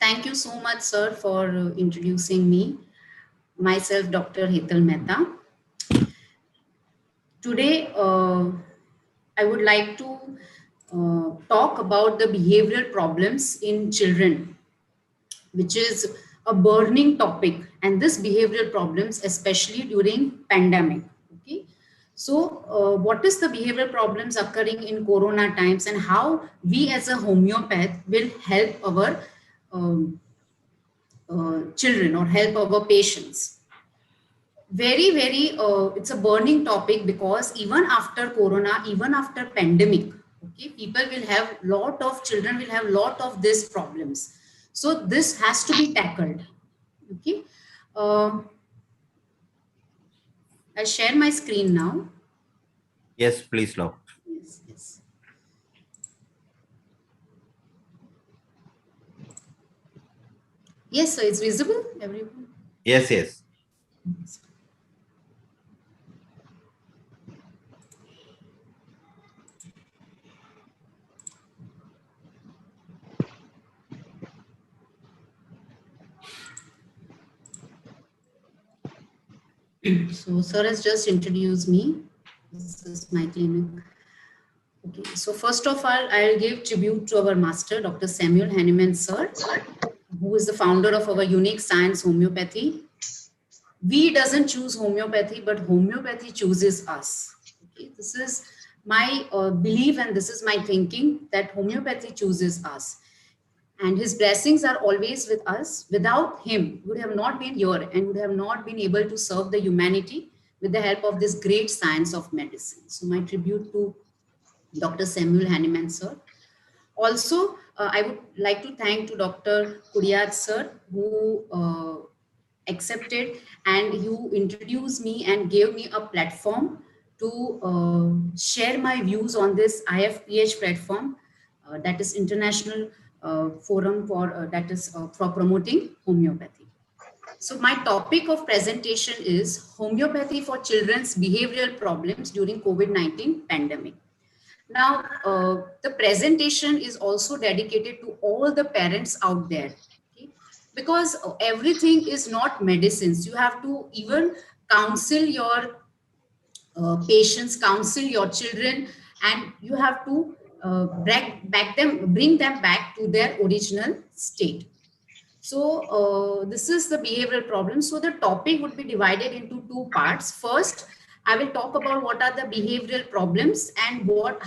Thank you so much, sir, for introducing me. Myself, Dr. Hetal Mehta. Today, I would like to talk about the behavioral problems in children, which is a burning topic, and this behavioral problems, especially during pandemic. Okay, so what is the behavioral problems occurring in Corona times, and how we as a homeopath will help our um, children or help our patients? Very, it's a burning topic, because even after Corona, even after pandemic, okay, people will have lot of children will have lot of these problems. So this has to be tackled. Okay, uh, I share my screen now. Yes, please, no. Yes, yes. Yes, so it's visible, everyone. Yes, yes. So sir has just introduced me. This is my clinic. Okay, so first of all, I'll give tribute to our master, Dr. Samuel Hahnemann, sir, who is the founder of our unique science, homeopathy. We doesn't choose homeopathy, but homeopathy chooses us. Okay, this is my belief, and this is my thinking, that homeopathy chooses us. And his blessings are always with us. Without him, we would have not been here and would have not been able to serve the humanity with the help of this great science of medicine. So my tribute to Dr. Samuel Hahnemann, sir. Also, I would like to thank to Dr. Kuriyat, sir, who accepted and who introduced me and gave me a platform to share my views on this IFPH platform, that is International Forum for that is for promoting homeopathy. So my topic of presentation is homeopathy for children's behavioral problems during COVID-19 pandemic. Now, the presentation is also dedicated to all the parents out there, okay? Because everything is not medicines. You have to even counsel your patients, counsel your children, and you have to bring them back to their original state. So this is the behavioral problem. So the topic would be divided into two parts. First, I will talk about what are the behavioral problems and what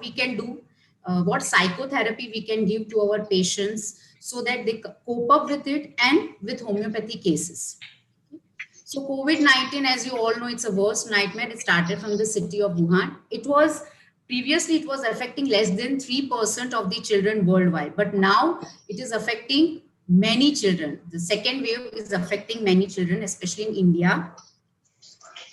we can do, what psychotherapy we can give to our patients so that they cope up with it, and with homeopathy cases. So COVID-19, as you all know, it's a worst nightmare. It started from the city of Wuhan. It was affecting less than 3% of the children worldwide, but now it is affecting many children. The second wave is affecting many children, especially in India.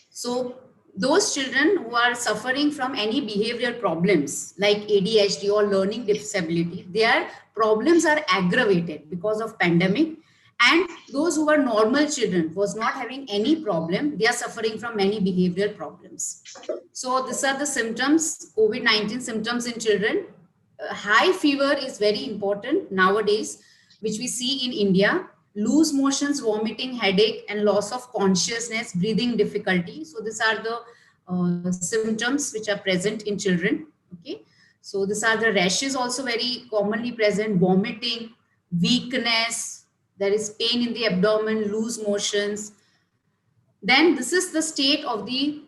So those children who are suffering from any behavioral problems like ADHD or learning disability, their problems are aggravated because of pandemic. And those who are normal children was not having any problem, they are suffering from many behavioral problems. So these are the symptoms, COVID-19 symptoms in children. High fever is very important nowadays, which we see in India. Loose motions, vomiting, headache, and loss of consciousness, breathing difficulty. So these are the symptoms which are present in children. Okay. So these are the rashes also very commonly present, vomiting, weakness, there is pain in the abdomen, loose motions. Then this is the state of the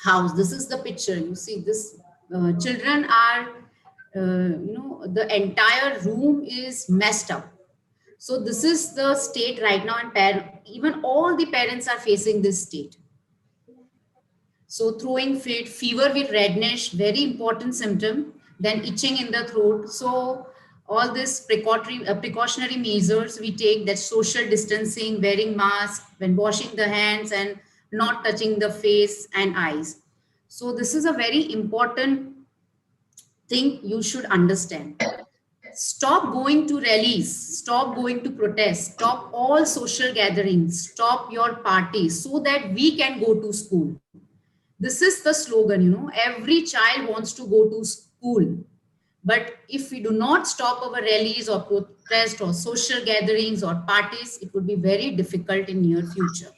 house. This is the picture. You see this, children are, the entire room is messed up. So this is the state right now, and even all the parents are facing this state. So throwing fit, fever with redness, very important symptom. Then itching in the throat. So all this precautionary measures we take, that social distancing, wearing mask, when washing the hands, and not touching the face and eyes. So this is a very important thing you should understand. Stop going to rallies, stop going to protests, stop all social gatherings, stop your parties so that we can go to school. This is the slogan, every child wants to go to school. But if we do not stop our rallies or interest or social gatherings or parties, it would be very difficult in near future.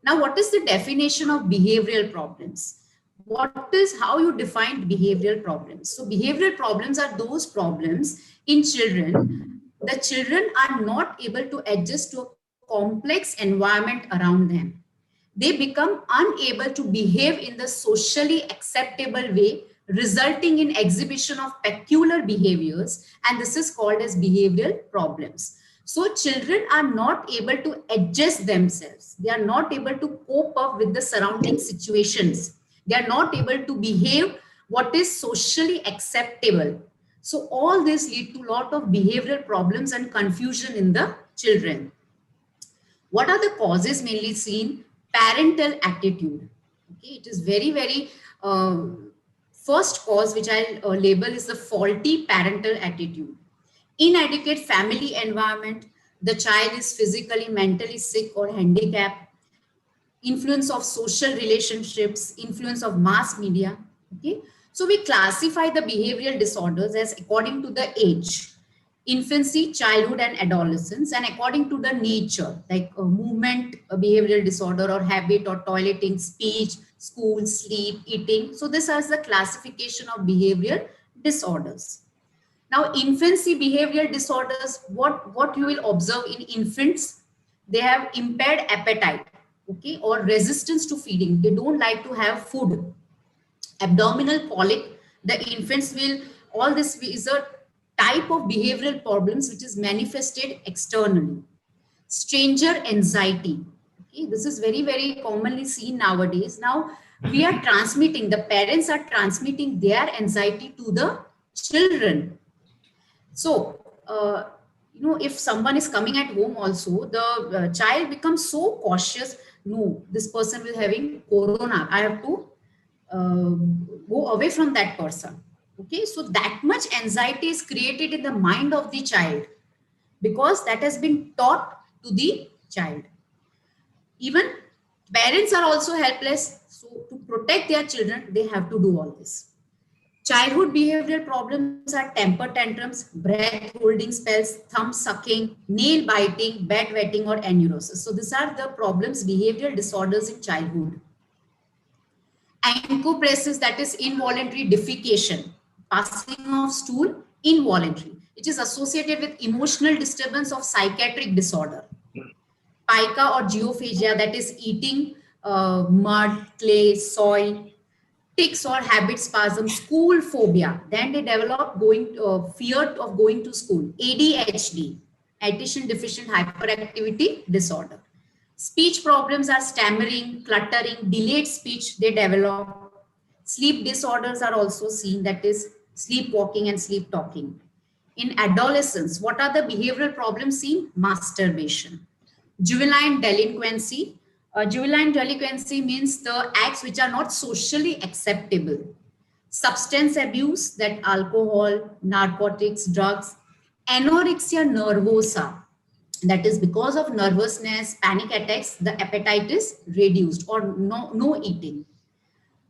Now, what is the definition of behavioral problems? What is how you define behavioral problems? So behavioral problems are those problems in children. The children are not able to adjust to a complex environment around them. They become unable to behave in the socially acceptable way, resulting in exhibition of peculiar behaviors, and this is called as behavioral problems. So children are not able to adjust themselves. They are not able to cope up with the surrounding situations. They are not able to behave what is socially acceptable. So all this lead to a lot of behavioral problems and confusion in the children. What are the causes mainly seen? Parental attitude. Okay, it is very first cause which I'll label is the faulty parental attitude. Inadequate family environment, the child is physically, mentally sick or handicapped, influence of social relationships, influence of mass media. Okay, so we classify the behavioral disorders as according to the age, infancy, childhood, and adolescence, and according to the nature, like a movement, a behavioral disorder, or habit, or toileting, speech, school, sleep, eating. So this is the classification of behavioral disorders. Now, infancy behavioral disorders, what you will observe in infants, they have impaired appetite, okay, or resistance to feeding. They don't like to have food. Abdominal colic, the infants will, all this is a type of behavioral problems which is manifested externally. Stranger anxiety, okay, this is very commonly seen nowadays. Now we are transmitting, the parents are transmitting their anxiety to the children. So, if someone is coming at home also, the child becomes so cautious. No, this person will having corona. I have to go away from that person. Okay, so that much anxiety is created in the mind of the child because that has been taught to the child. Even parents are also helpless. So to protect their children, they have to do all this. Childhood behavioral problems are temper tantrums, breath holding spells, thumb sucking, nail biting, bed wetting, or aneurysm. So these are the problems, behavioral disorders in childhood. Ancopresis, that is involuntary defecation, passing of stool, involuntary. It is associated with emotional disturbance of psychiatric disorder. Pica or geophagia, that is eating mud, clay, soil. Tics or habit spasm, school phobia. Then they develop fear of going to school. ADHD, attention deficient hyperactivity disorder. Speech problems are stammering, cluttering, delayed speech they develop. Sleep disorders are also seen, that is sleepwalking and sleep talking. In adolescence, what are the behavioral problems seen? Masturbation. Juvenile delinquency. Juvenile delinquency means the acts which are not socially acceptable. Substance abuse, that alcohol, narcotics, drugs. Anorexia nervosa, that is because of nervousness, panic attacks, the appetite is reduced or no eating.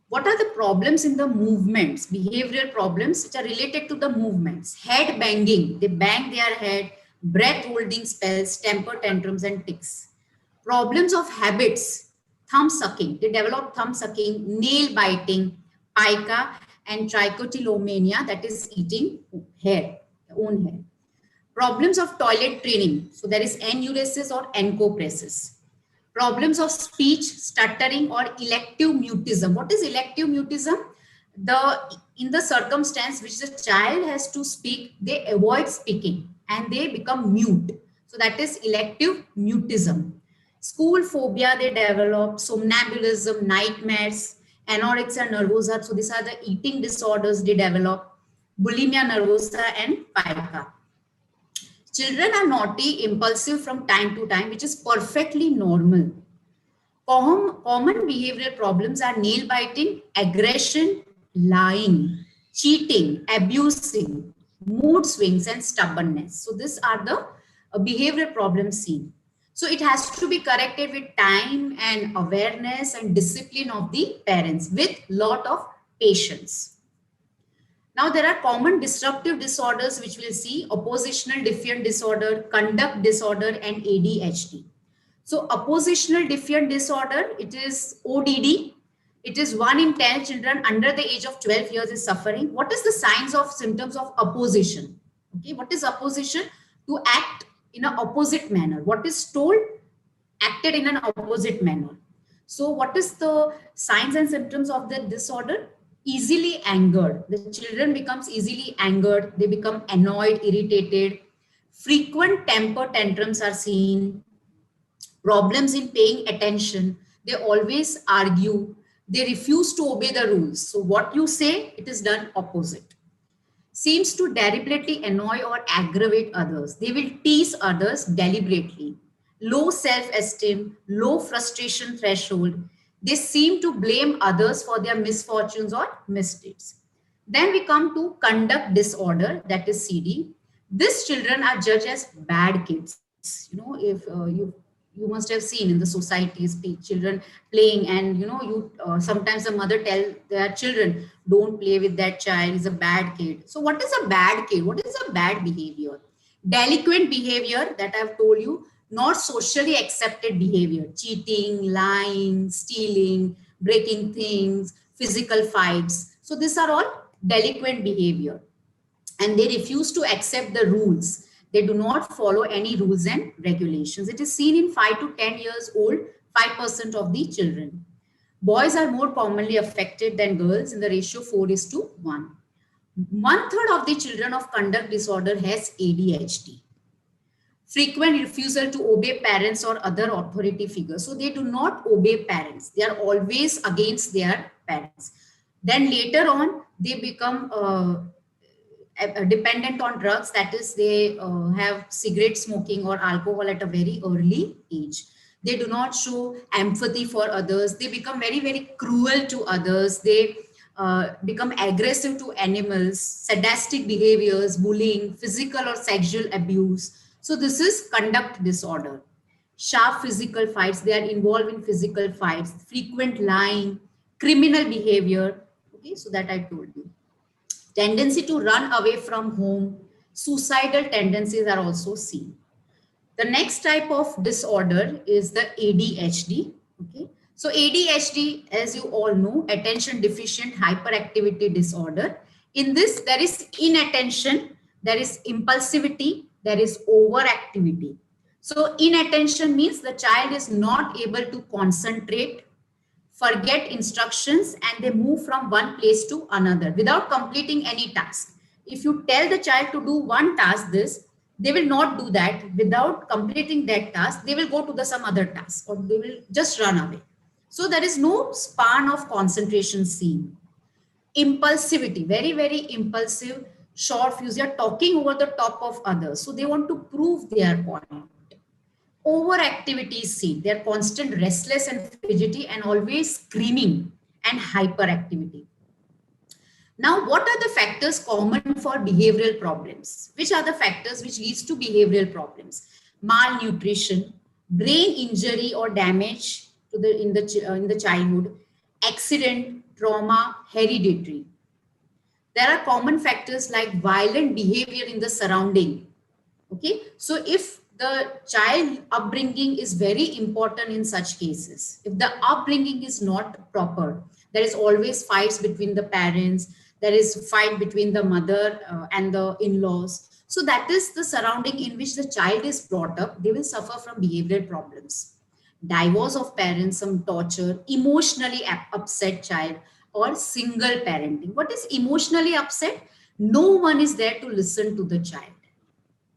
What are the problems in the movements? Behavioral problems which are related to the movements. Head banging, they bang their head, breath holding spells, temper tantrums, and tics. Problems of habits, thumb sucking, they develop thumb sucking, nail biting, pica, and trichotillomania, that is eating hair, own hair. Problems of toilet training, so there is enuresis or encopresis. Problems of speech, stuttering, or elective mutism. What is elective mutism? In the circumstance which the child has to speak, they avoid speaking and they become mute. So that is elective mutism. School phobia, they develop somnambulism, nightmares, anorexia nervosa. So these are the eating disorders they develop, bulimia nervosa, and pica. Children are naughty, impulsive from time to time, which is perfectly normal. Common behavioral problems are nail biting, aggression, lying, cheating, abusing, mood swings, and stubbornness. So these are the behavioral problems seen. So it has to be corrected with time and awareness and discipline of the parents with lot of patience. Now there are common disruptive disorders which we'll see: oppositional defiant disorder, conduct disorder, and ADHD. So oppositional defiant disorder, it is ODD. It is 1 in 10 children under the age of 12 years is suffering. What is the signs of symptoms of opposition? Okay, what is opposition? To act in an opposite manner. What is told, acted in an opposite manner. So what is the signs and symptoms of the disorder? Easily angered. The children becomes easily angered. They become annoyed, irritated. Frequent temper tantrums are seen. Problems in paying attention. They always argue. They refuse to obey the rules. So what you say, it is done opposite. Seems to deliberately annoy or aggravate others. They will tease others deliberately. Low self-esteem, low frustration threshold. They seem to blame others for their misfortunes or mistakes. Then we come to conduct disorder, that is CD. These children are judged as bad kids. You know, if you must have seen in the societies children playing, and you know, you sometimes the mother tell their children, don't play with that child, he's a bad kid. So what is a bad kid? What is a bad behavior? Delinquent behavior, that I've told you, not socially accepted behavior: cheating, lying, stealing, breaking things, physical fights. So these are all delinquent behavior, and they refuse to accept the rules. They do not follow any rules and regulations. It is seen in 5 to 10 years old, 5% of the children. Boys are more commonly affected than girls in the ratio 4:1. 1/3 of the children of conduct disorder has ADHD. Frequent refusal to obey parents or other authority figures. So they do not obey parents. They are always against their parents. Then later on, they become dependent on drugs, that is they have cigarette smoking or alcohol at a very early age. They do not show empathy for others. They become very, very cruel to others. They become aggressive to animals, sadistic behaviors, bullying, physical or sexual abuse. So this is conduct disorder. Sharp physical fights, they are involved in physical fights, frequent lying, criminal behavior. Okay, so that I told you. Tendency to run away from home, suicidal tendencies are also seen. The next type of disorder is the ADHD. Okay, so ADHD, as you all know, attention deficient hyperactivity disorder. In this, there is inattention, there is impulsivity, there is overactivity. So inattention means the child is not able to concentrate, forget instructions, and they move from one place to another without completing any task. If you tell the child to do one task, they will not do that. Without completing that task, they will go to some other task, or they will just run away. So there is no span of concentration seen. Impulsivity, very, very impulsive, short fuse. They are talking over the top of others. So they want to prove their point. Overactivity is seen. They are constant restless and fidgety and always screaming, and hyperactivity. Now, what are the factors common for behavioral problems? Which are the factors which leads to behavioral problems? Malnutrition, brain injury or damage to in the childhood, accident, trauma, hereditary. There are common factors like violent behavior in the surrounding. Okay, so if the child upbringing is very important in such cases. If the upbringing is not proper, there is always fights between the parents, there is fight between the mother and the in-laws. So that is the surrounding in which the child is brought up. They will suffer from behavioral problems. Divorce of parents, some torture, emotionally upset child, or single parenting. What is emotionally upset? No one is there to listen to the child.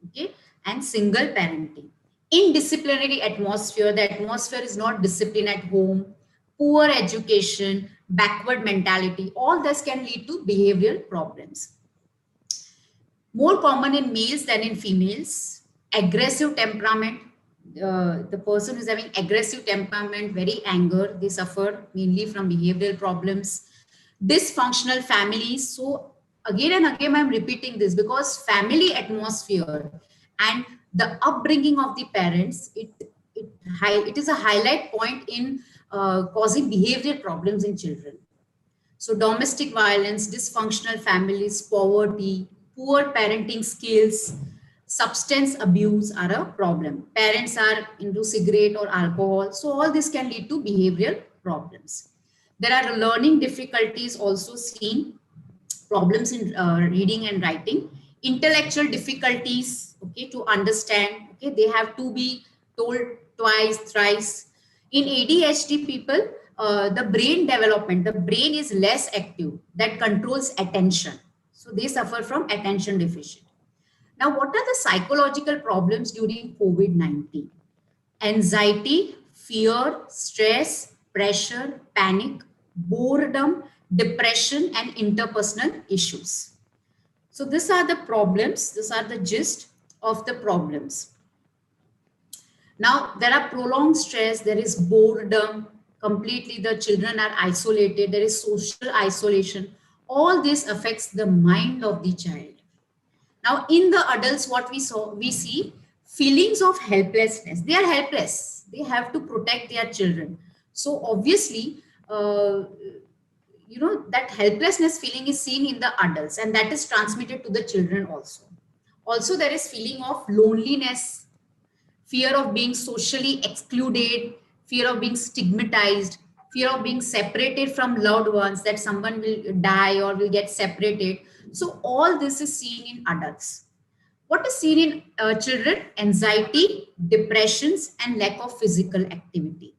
Okay, and single parenting. Indisciplinary atmosphere, the atmosphere is not disciplined at home, poor education, backward mentality, all this can lead to behavioral problems. More common in males than in females. Aggressive temperament, the person who is having aggressive temperament, very anger, they suffer mainly from behavioral problems. Dysfunctional families. So again and again I'm repeating this because family atmosphere and the upbringing of the parents, it is a highlight point in causing behavioral problems in children. So domestic violence, dysfunctional families, poverty, poor parenting skills, substance abuse are a problem. Parents are into cigarette or alcohol. So all this can lead to behavioral problems. There are learning difficulties also seen, problems in reading and writing, intellectual difficulties, okay, to understand, okay, they have to be told twice, thrice. In ADHD people, the brain development, the brain is less active, that controls attention. So they suffer from attention deficit. Now, what are the psychological problems during COVID-19? Anxiety, fear, stress, pressure, panic, boredom, depression, and interpersonal issues. So these are the problems, these are the gist of the problems. Now, there are prolonged stress, there is boredom, completely the children are isolated, there is social isolation. All this affects the mind of the child. Now, in the adults, what we see feelings of helplessness. They are helpless. They have to protect their children. So obviously, that helplessness feeling is seen in the adults, and that is transmitted to the children also. Also, there is feeling of loneliness, fear of being socially excluded, fear of being stigmatized, fear of being separated from loved ones, that someone will die or will get separated. So all this is seen in adults. What is seen in children? Anxiety, depressions, and lack of physical activity.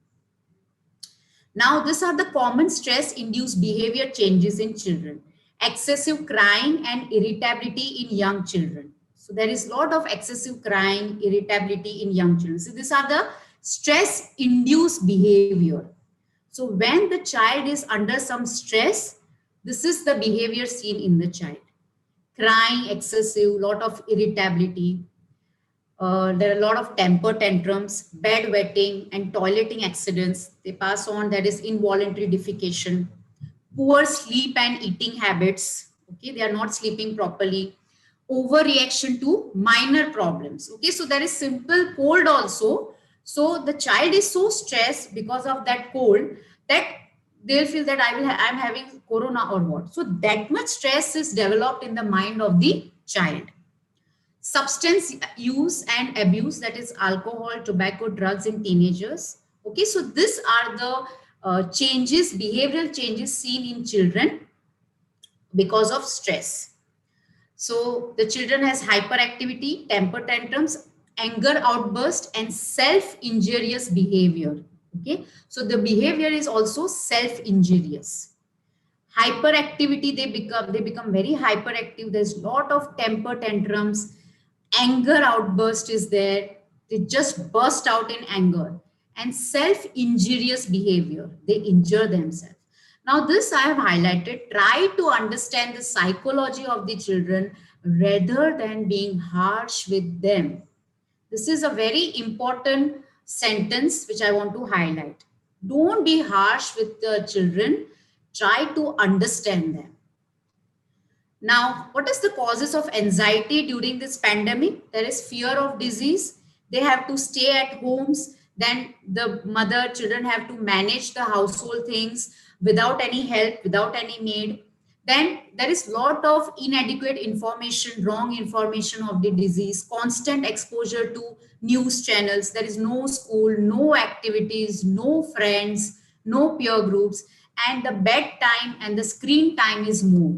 Now, these are the common stress-induced behavior changes in children. Excessive crying and irritability in young children. So there is a lot of excessive crying, irritability in young children. So these are the stress-induced behavior. So when the child is under some stress, this is the behavior seen in the child. Crying, excessive, lot of irritability. There are a lot of temper tantrums, bedwetting, and toileting accidents. They pass on, that is involuntary defecation. Poor sleep and eating habits. Okay, they are not sleeping properly. Overreaction to minor problems. Okay, so there is simple cold also. So the child is so stressed because of that cold that they'll feel that I'm having corona or what. So that much stress is developed in the mind of the child. Substance use and abuse, that is alcohol, tobacco, drugs in teenagers. Okay, so these are the changes, behavioral changes seen in children because of stress. So the children has hyperactivity, temper tantrums, anger outburst, and self-injurious behavior. Okay, so the behavior is also self-injurious. Hyperactivity, they become very hyperactive. There's a lot of temper tantrums, anger outburst is there. They just burst out in anger. And self-injurious behavior, they injure themselves. Now this I have highlighted. Try to understand the psychology of the children rather than being harsh with them. This is a very important sentence which I want to highlight. Don't be harsh with the children. Try to understand them. Now, what is the causes of anxiety during this pandemic? There is fear of disease. They have to stay at homes. Then the mother, children have to manage the household things without any help, without any maid. Then there is lot of inadequate information, wrong information of the disease, constant exposure to news channels. There is no school, no activities, no friends, no peer groups, and the bedtime and the screen time is more.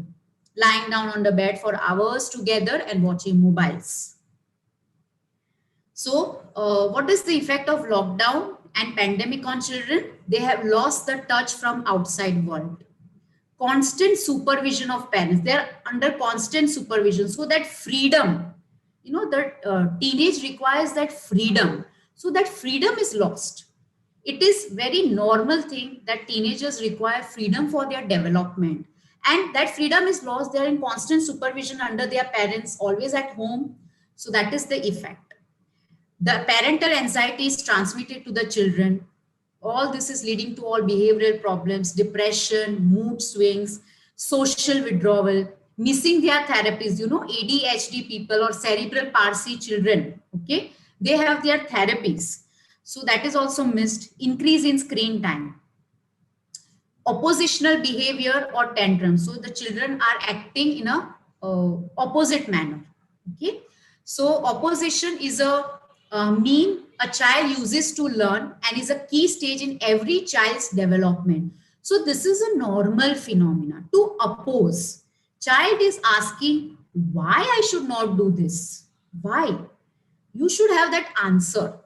Lying down on the bed for hours together and watching mobiles. So what is the effect of lockdown and pandemic on children? They have lost the touch from outside world. Constant supervision of parents. They're under constant supervision. So that freedom, the teenage requires that freedom. So that freedom is lost. It is very normal thing that teenagers require freedom for their development. And that freedom is lost. They're in constant supervision under their parents, always at home. So that is the effect. The parental anxiety is transmitted to the children. All this is leading to all behavioral problems, depression, mood swings, social withdrawal, missing their therapies. ADHD people or cerebral palsy children, okay, they have their therapies. So that is also missed. Increase in screen time. oppositional behavior or tantrum. So the children are acting in a opposite manner. Okay. So opposition is a mean a child uses to learn and is a key stage in every child's development. So this is a normal phenomena to oppose. Child is asking why I should not do this. Why? You should have that answer.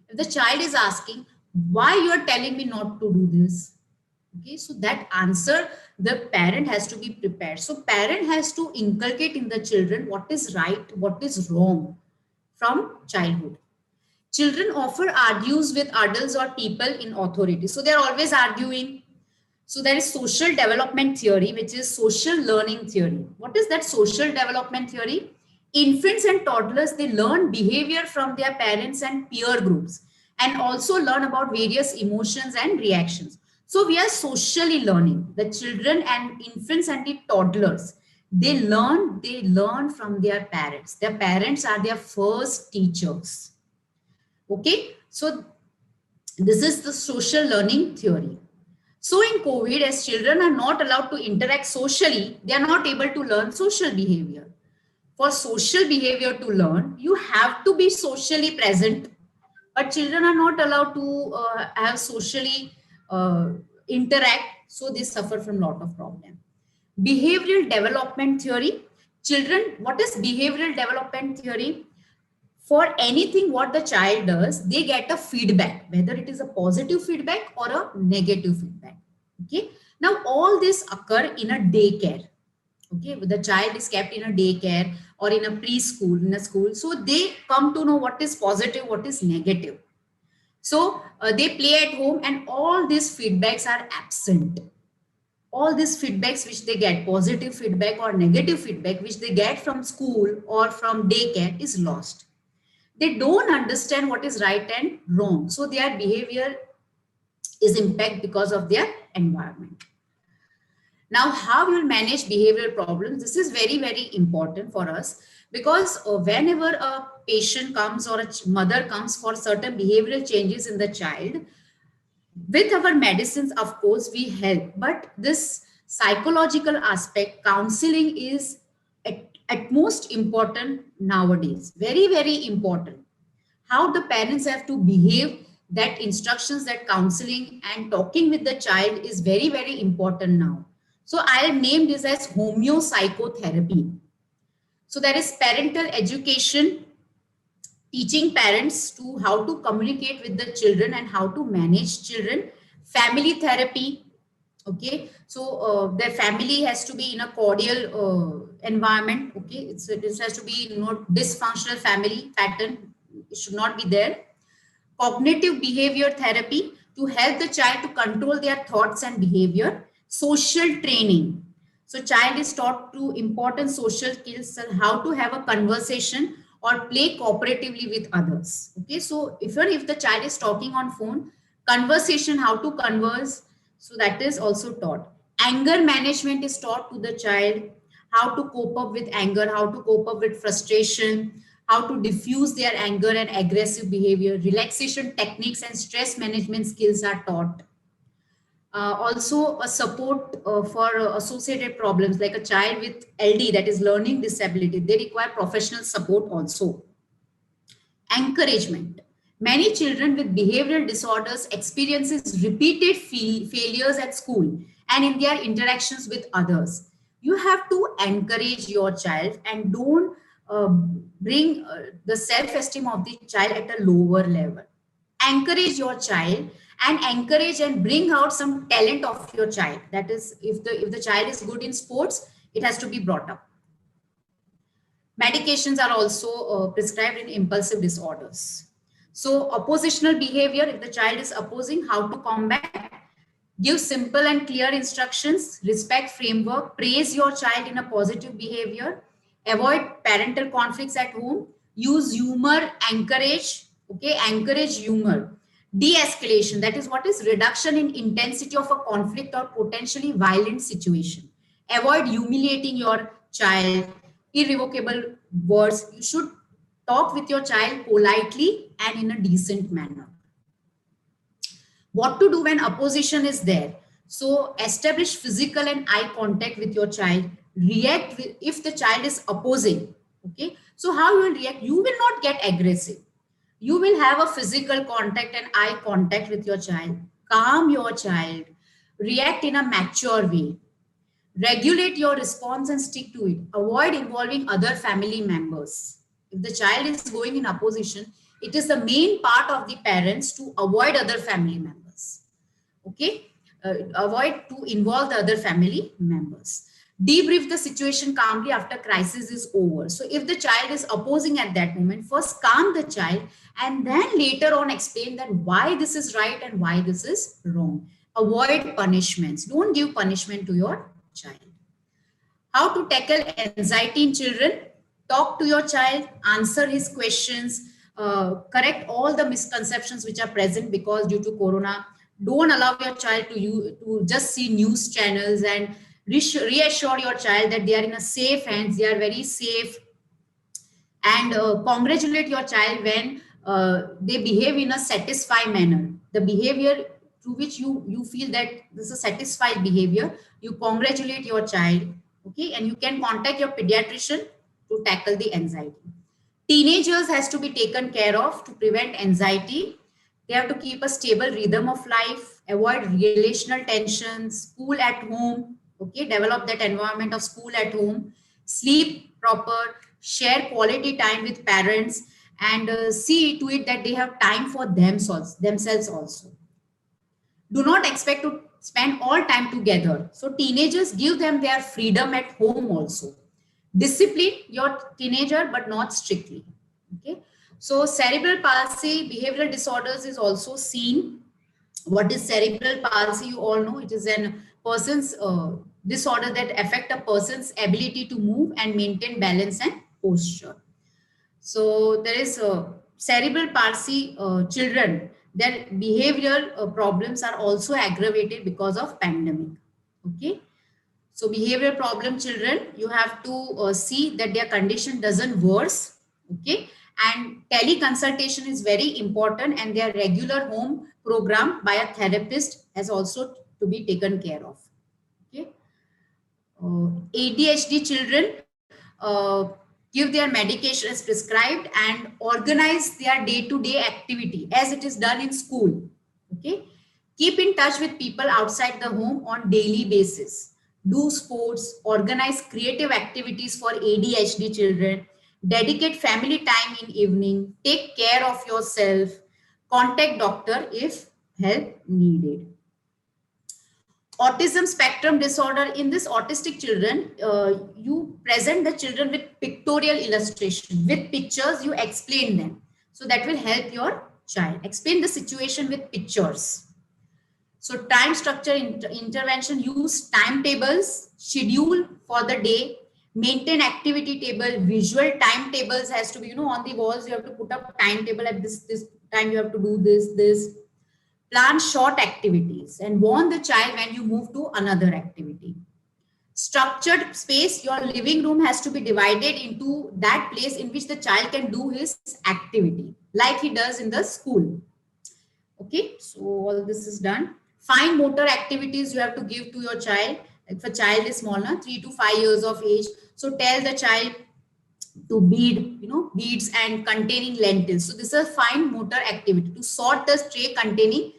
If the child is asking why you are telling me not to do this, okay, so that answer the parent has to be prepared. So parent has to inculcate in the children what is right, what is wrong from childhood. Children often argues with adults or people in authority, so they're always arguing. So there is social development theory, which is social learning theory. What is that social development theory? Infants and toddlers, they learn behavior from their parents and peer groups, and also learn about various emotions and reactions. So we are socially learning. The children and infants and the toddlers, they learn from their parents. Their parents are their first teachers. Okay, so this is the social learning theory. So in COVID, as children are not allowed to interact socially, they are not able to learn social behavior. For social behavior to learn, you have to be socially present, but children are not allowed to have socially interact, so they suffer from a lot of problem. Behavioral development theory. Children, what is behavioral development theory? For anything what the child does, they get a feedback, whether it is a positive feedback or a negative feedback. Okay. Now all this occur in a daycare. Okay, the child is kept in a daycare or in a preschool, in a school, so they come to know what is positive, what is negative. So they play at home, and all these feedbacks are absent. All these feedbacks which they get, positive feedback or negative feedback which they get from school or from daycare, is lost. They don't understand what is right and wrong, so their behavior is impacted because of their environment. Now, how you will manage behavioral problems? This is very, very important for us, because whenever a patient comes or a mother comes for certain behavioral changes in the child, with our medicines, of course, we help. But this psychological aspect, counseling, is at most important nowadays. Very, very important. How the parents have to behave, that instructions, that counseling and talking with the child is very, very important now. So I'll name this as homeopsychotherapy. So there is parental education, teaching parents to how to communicate with the children and how to manage children. Family therapy. Okay, so their family has to be in a cordial environment. Okay, it has to be not dysfunctional family pattern. It should not be there. Cognitive behavior therapy, to help the child to control their thoughts and behavior. Social training. So child is taught to important social skills and how to have a conversation or play cooperatively with others. Okay, so if the child is talking on phone, conversation, how to converse, so that is also taught. Anger management is taught to the child, how to cope up with anger, how to cope up with frustration, how to diffuse their anger and aggressive behavior. Relaxation techniques and stress management skills are taught. Also a support for associated problems, like a child with LD, that is learning disability, they require professional support also. Encouragement. Many children with behavioral disorders experiences repeated failures at school and in their interactions with others. You have to encourage your child and don't bring the self-esteem of the child at a lower level. Encourage your child and encourage and bring out some talent of your child. That is, if the child is good in sports, it has to be brought up. Medications are also prescribed in impulsive disorders. So oppositional behavior, if the child is opposing, how to combat? Give simple and clear instructions, respect framework, praise your child in a positive behavior, avoid parental conflicts at home, use humor, encourage, okay, encourage humor. De-escalation, that is what is reduction in intensity of a conflict or potentially violent situation. Avoid humiliating your child, irrevocable words. You should talk with your child politely and in a decent manner. What to do when opposition is there? So establish physical and eye contact with your child. React if the child is opposing. Okay. So how you will react? You will not get aggressive. You will have a physical contact and eye contact with your child. Calm your child. React in a mature way. Regulate your response and stick to it. Avoid involving other family members. If the child is going in opposition, it is the main part of the parents to avoid other family members. Okay. Avoid to involve the other family members. Debrief the situation calmly after crisis is over. So if the child is opposing at that moment, first calm the child and then later on explain that why this is right and why this is wrong. Avoid punishments. Don't give punishment to your child. How to tackle anxiety in children? Talk to your child, answer his questions, correct all the misconceptions which are present because due to corona. Don't allow your child to just see news channels, and reassure your child that they are in a safe hands, they are very safe, and congratulate your child when they behave in a satisfied manner. The behavior through which you feel that this is a satisfied behavior, you congratulate your child. Okay, and you can contact your pediatrician to tackle the anxiety. Teenagers has to be taken care of to prevent anxiety. They have to keep a stable rhythm of life, avoid relational tensions, school at home. Okay, develop that environment of school at home, sleep proper, share quality time with parents, and see to it that they have time for themselves also. Do not expect to spend all time together. So teenagers, give them their freedom at home also. Discipline your teenager, but not strictly. Okay. So cerebral palsy, behavioral disorders is also seen. What is cerebral palsy? You all know it is a person's disorder that affect a person's ability to move and maintain balance and posture. So there is cerebral palsy children, their behavioral problems are also aggravated because of pandemic. Okay. So behavioral problem children, you have to see that their condition doesn't worse. Okay. And teleconsultation is very important, and their regular home program by a therapist has also to be taken care of. Okay. ADHD children, give their medication as prescribed and organize their day-to-day activity as it is done in school. Okay. Keep in touch with people outside the home on daily basis. Do sports, organize creative activities for ADHD children, dedicate family time in evening, take care of yourself, contact doctor if help needed. Autism spectrum disorder, in this autistic children, you present the children with pictorial illustration, with pictures you explain them, so that will help your child. Explain the situation with pictures. So time structure intervention, use timetables, schedule for the day, maintain activity table, visual timetables has to be, on the walls you have to put up timetable at this time you have to do this. Plan short activities and warn the child when you move to another activity. Structured space, your living room has to be divided into that place in which the child can do his activity like he does in the school. Okay, so all this is done. Fine motor activities you have to give to your child. If a child is smaller, 3 to 5 years of age, so tell the child to bead, beads and containing lentils. So this is a fine motor activity to sort the tray containing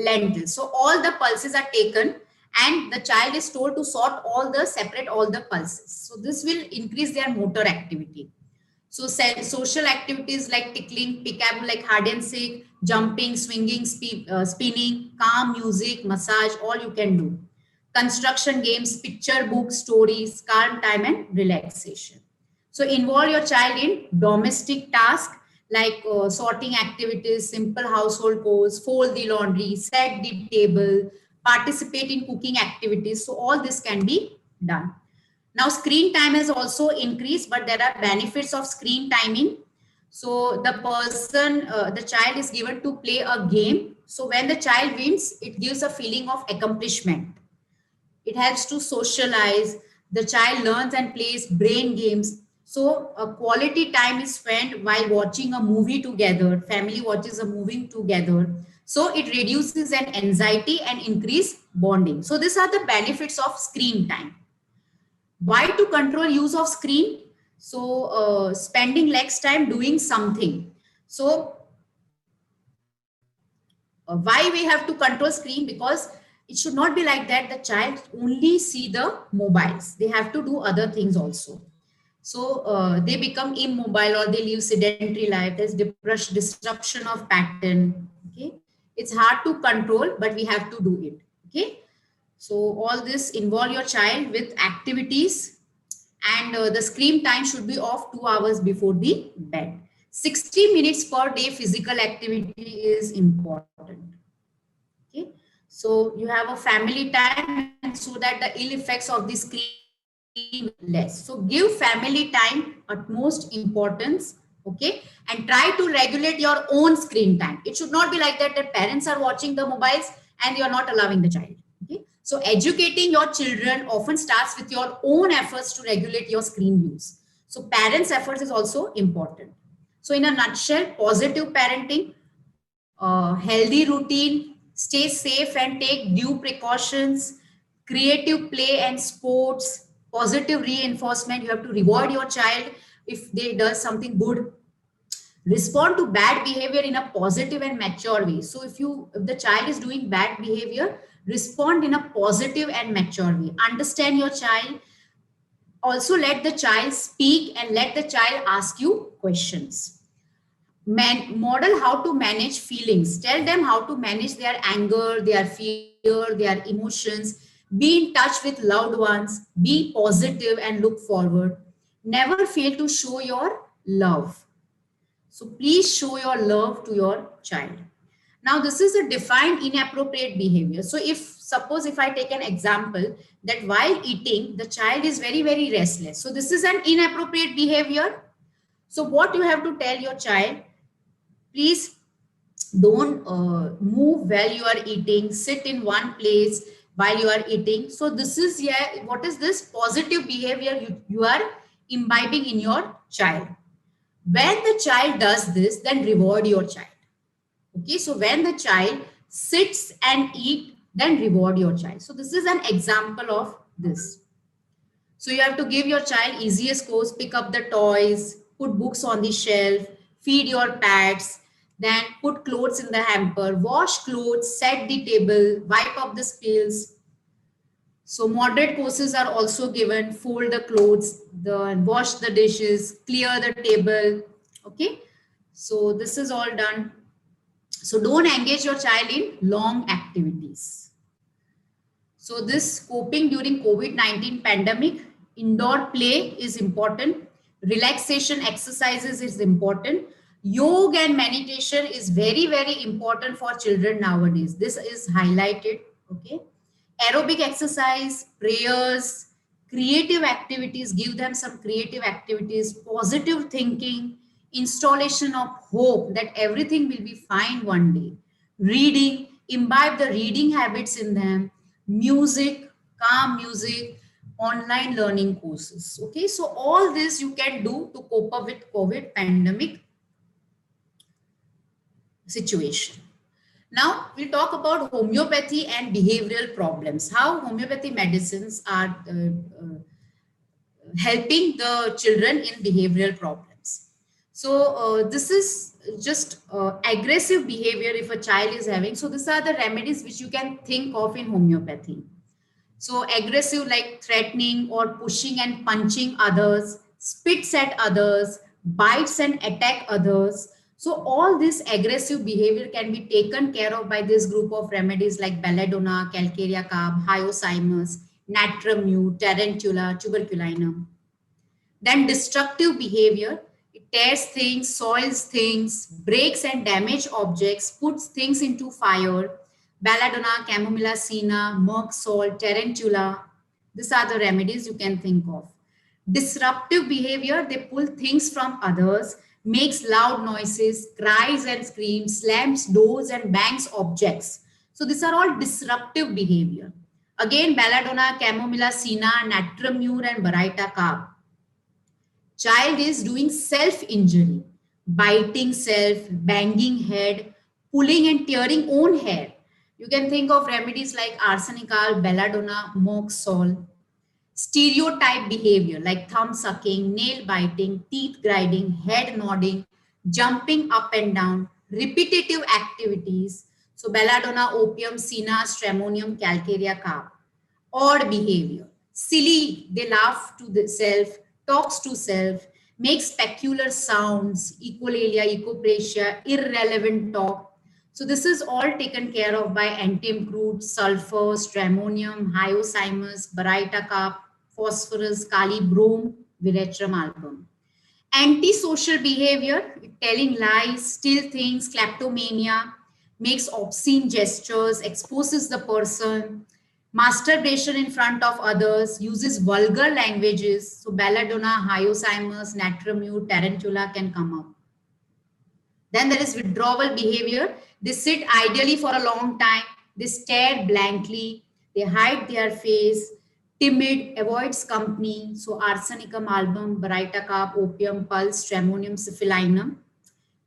lentils. So all the pulses are taken and the child is told to separate all the pulses. So this will increase their motor activity. So social activities like tickling, peekaboo like hide and seek, jumping, swinging, spinning, calm music, massage, all you can do. Construction games, picture books, stories, calm time and relaxation. So involve your child in domestic tasks like sorting activities, simple household chores, fold the laundry, set the table, participate in cooking activities. So all this can be done. Now screen time has also increased, but there are benefits of screen timing. So the child is given to play a game. So when the child wins, it gives a feeling of accomplishment. It helps to socialize. The child learns and plays brain games. So a quality time is spent while watching a movie together. Family watches a movie together. So it reduces an anxiety and increase bonding. So these are the benefits of screen time. Why to control use of screen? So spending less time doing something. So why we have to control screen? Because it should not be like that the child only see the mobiles. They have to do other things also. So they become immobile or they live sedentary life. There's disruption of pattern. Okay, it's hard to control, but we have to do it. Okay, so all this involve your child with activities, and the screen time should be off 2 hours before the bed. 60 minutes per day physical activity is important. Okay, so you have a family time, and so that the ill effects of the screen less. So give family time utmost importance. Okay, and try to regulate your own screen time. It should not be like that parents are watching the mobiles and you are not allowing the child. Okay, so educating your children often starts with your own efforts to regulate your screen use. So parents' efforts is also important. So in a nutshell, positive parenting, healthy routine, stay safe and take due precautions, creative play and sports, positive reinforcement. You have to reward your child if they does something good. Respond to bad behavior in a positive and mature way. So if the child is doing bad behavior, respond in a positive and mature way. Understand your child. Also let the child speak and let the child ask you questions. Model how to manage feelings. Tell them how to manage their anger, their fear, their emotions. Be in touch with loved ones. Be positive and look forward. Never fail to show your love. So please show your love to your child. Now this is a defined inappropriate behavior. So if I take an example that while eating, the child is very, very restless. So this is an inappropriate behavior. So what you have to tell your child, please don't move while you are eating, sit in one place while you are eating. So this is, yeah, what is this positive behavior you are imbibing in your child. When the child does this, then reward your child. Okay, so when the child sits and eat, then reward your child. So this is an example of this. So you have to give your child easiest course, pick up the toys, put books on the shelf, feed your pets, then put clothes in the hamper, wash clothes, set the table, wipe up the spills. So moderate courses are also given, fold the clothes, wash the dishes, clear the table. Okay, so this is all done. So don't engage your child in long activities. So this coping during COVID-19 pandemic, indoor play is important. Relaxation exercises is important. Yoga and meditation is very, very important for children nowadays. This is highlighted. Okay. Aerobic exercise, prayers, creative activities, give them some creative activities, positive thinking, installation of hope that everything will be fine one day. Reading, imbibe the reading habits in them, music, calm music, online learning courses. Okay, so all this you can do to cope up with COVID pandemic situation. Now we'll talk about homeopathy and behavioral problems, how homeopathy medicines are helping the children in behavioral problems. So this is just aggressive behavior if a child is having. So these are the remedies which you can think of in homeopathy. So aggressive like threatening or pushing and punching others, spits at others, bites and attack others. So all this aggressive behavior can be taken care of by this group of remedies like belladonna, calcarea carb, hyoscyamus, natrum mute, tarantula, tuberculinum. Then destructive behavior, it tears things, soils things, breaks and damage objects, puts things into fire. Belladonna, chamomilla, senna, murk salt, tarantula. These are the remedies you can think of. Disruptive behavior, they pull things from others, makes loud noises, cries and screams, slams doors and bangs objects. So these are all disruptive behavior. Again, belladonna, chamomilla, senna, natrum mute and baryta carb. child is doing self-injury, biting self, banging head, pulling and tearing own hair. You can think of remedies like arsenical, belladonna, moxol. Stereotype behavior like thumb sucking, nail biting, teeth grinding, head nodding, jumping up and down, repetitive activities. So belladonna, opium, senna, stramonium, calcarea, carb. Odd behavior, silly, they laugh to the self, talks to self, makes peculiar sounds, echolalia, echoprasia, irrelevant talk. So this is all taken care of by antium crude, sulfur, stramonium, hyoscyamus, baryta carb, phosphorus, kali, brome, veratrum album. Antisocial behavior, telling lies, steal things, kleptomania, makes obscene gestures, exposes the person, masturbation in front of others, uses vulgar languages. So belladonna, hyoscyamus, natramute, tarantula can come up. Then there is withdrawal behavior. They sit idly for a long time. They stare blankly. They hide their face. Timid, avoids company. So arsenicum album, baryta carb, opium, pulse, stramonium, syphilinum.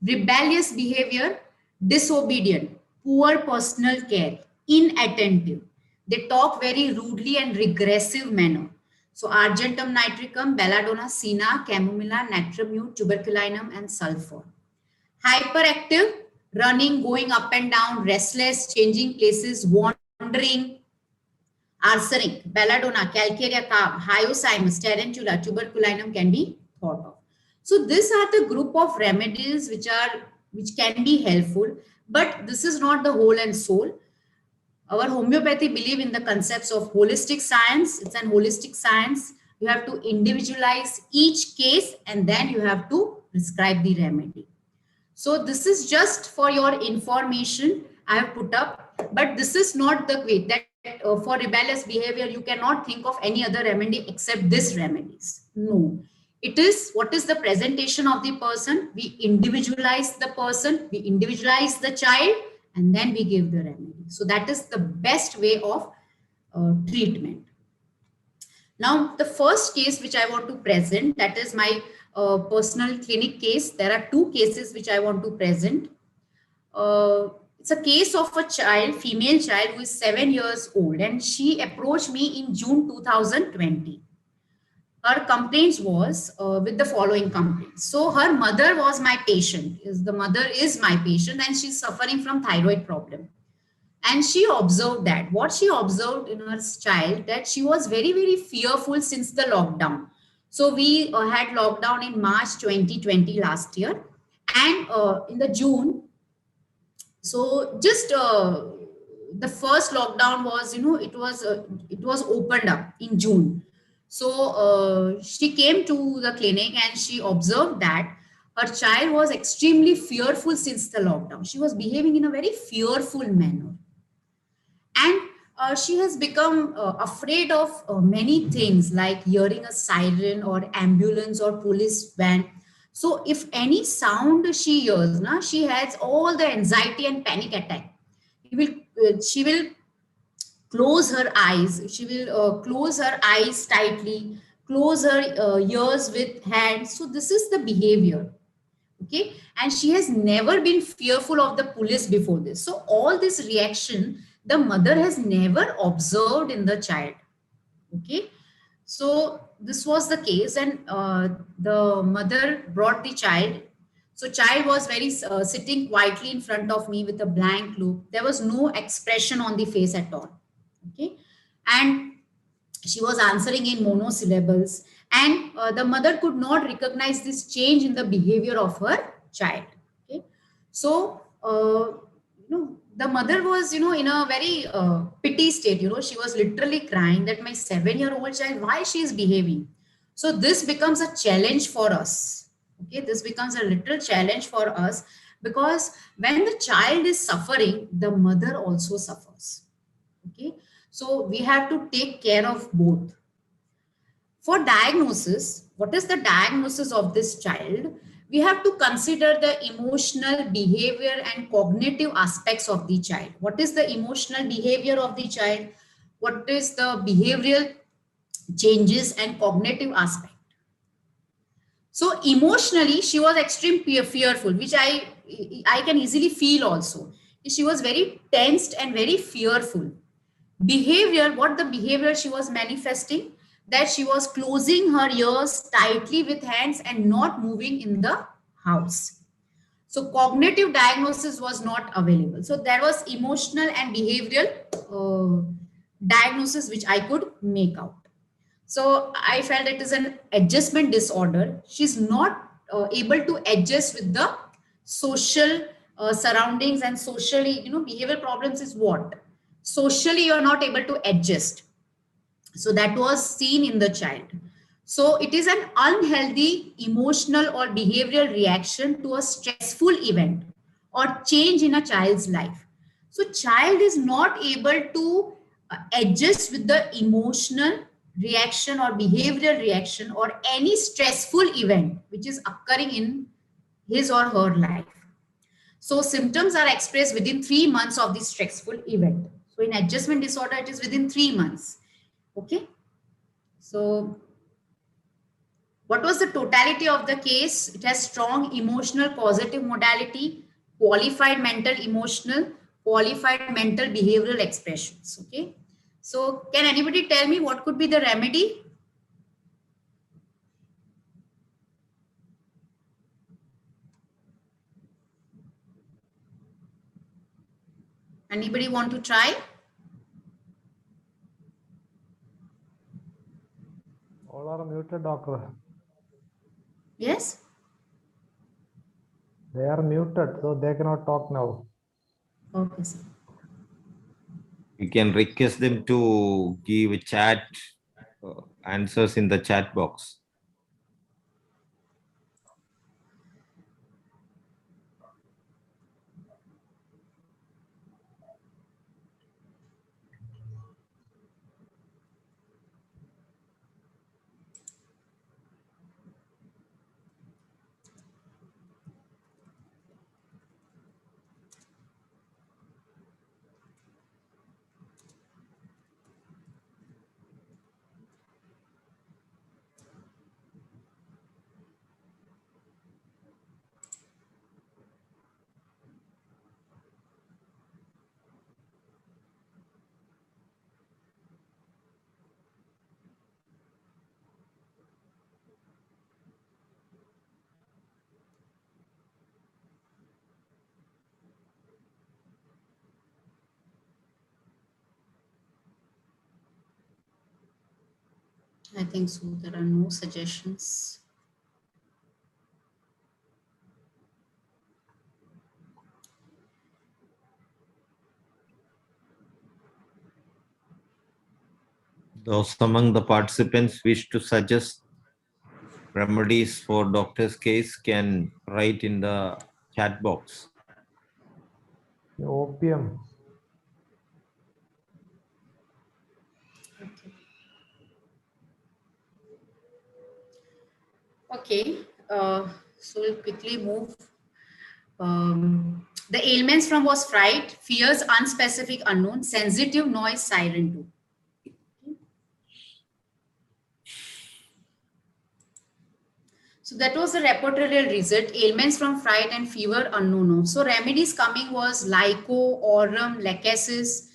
Rebellious behavior, disobedient, poor personal care, inattentive. They talk very rudely and regressive manner. So argentum nitricum, belladonna, senna, chamomilla, natramute, tuberculinum, and sulfur. Hyperactive, running, going up and down, restless, changing places, wandering. Arsenic, belladonna, calcarea carb, hyoscyamus, tarantula, tuberculinum can be thought of. So these are the group of remedies which can be helpful, but this is not the whole and soul. Our homeopathy believe in the concepts of holistic science. It's an holistic science. You have to individualize each case and then you have to prescribe the remedy. So this is just for your information I have put up, but this is not the way that for rebellious behavior, you cannot think of any other remedy except this remedies. No, it is what is the presentation of the person. We individualize the person, we individualize the child, and then we give the remedy. So that is the best way of treatment. Now, the first case which I want to present, that is my personal clinic case. There are two cases which I want to present. It's a case of a child, female child who is 7 years old, and she approached me in June 2020. Her complaints was with the following complaints. So her mother was my patient. The mother is my patient and she's suffering from thyroid problem. And she observed that what she observed in her child, that she was very, very fearful since the lockdown. So we had lockdown in March 2020 last year, and in the June. So just the first lockdown was, it was opened up in June. So she came to the clinic and she observed that her child was extremely fearful since the lockdown. She was behaving in a very fearful manner. And she has become afraid of many things like hearing a siren or ambulance or police van. So if any sound she hears, she has all the anxiety and panic attack. She will close her eyes. She will close her eyes tightly, close her ears with hands. So this is the behavior. Okay. And she has never been fearful of the police before this. So all this reaction, the mother has never observed in the child. Okay. So this was the case, and the mother brought the child. So child was very sitting quietly in front of me with a blank look. There was no expression on the face at all. Okay. And she was answering in monosyllables, and the mother could not recognize this change in the behavior of her child. Okay. So, the mother was, in a very pity state. She was literally crying that my 7-year-old child, why she is behaving. So this becomes a challenge for us. Okay, this becomes a little challenge for us, because when the child is suffering, the mother also suffers. Okay, so we have to take care of both. For diagnosis, what is the diagnosis of this child? We have to consider the emotional, behavior, and cognitive aspects of the child. What is the emotional behavior of the child? What is the behavioral changes and cognitive aspect? So emotionally, she was extremely fearful, which I can easily feel also. She was very tensed and very fearful. Behavior, what the behavior she was manifesting, that she was closing her ears tightly with hands and not moving in the house. So cognitive diagnosis was not available. So there was emotional and behavioral diagnosis which I could make out. So I felt it is an adjustment disorder. She's not able to adjust with the social surroundings and socially, behavioral problems is what? Socially, you're not able to adjust. So that was seen in the child. So it is an unhealthy emotional or behavioral reaction to a stressful event or change in a child's life. So child is not able to adjust with the emotional reaction or behavioral reaction or any stressful event which is occurring in his or her life. So symptoms are expressed within 3 months of the stressful event. So in adjustment disorder, it is within 3 months. Okay. So what was the totality of the case? It has strong emotional positive modality, qualified mental emotional, qualified mental behavioral expressions. Okay. So can anybody tell me what could be the remedy? Anybody want to try? All are muted, doctor. Yes. They are muted, so they cannot talk now. Okay, sir. You can request them to give chat answers in the chat box. I think so. There are no suggestions. Those among the participants wish to suggest remedies for doctor's case can write in the chat box. Opium. Okay. So we'll quickly move. The ailments from was fright, fears, unspecific, unknown, sensitive, noise, siren too. So that was the reportorial result, ailments from fright and fever unknown of. So remedies coming was Lyco, Aurum, Lachesis,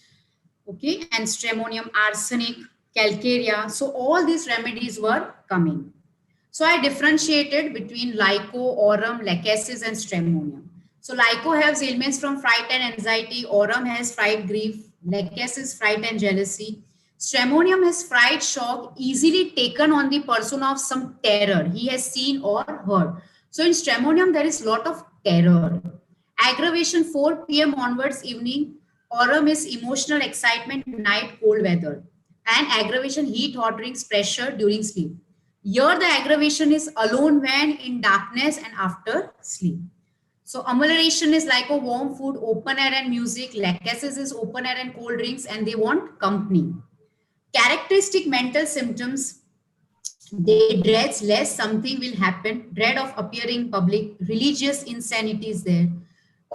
okay, and Stramonium, arsenic, Calcarea. So all these remedies were coming. So I differentiated between Lyco, Aurum, Lachesis, and Stramonium. So Lyco has ailments from fright and anxiety, Aurum has fright, grief, Lachesis, fright and jealousy. Stramonium has fright, shock, easily taken on the person of some terror he has seen or heard. So in Stramonium, there is a lot of terror. Aggravation 4 p.m. onwards evening. Aurum is emotional excitement, night, cold weather. And aggravation, heat, hot drinks, pressure during sleep. Here the aggravation is alone when in darkness and after sleep. So amelioration is like a warm food, open air and music. Lachesis is open air and cold drinks and they want company. Characteristic mental symptoms, they dreads less something will happen, dread of appearing public, religious insanity is there.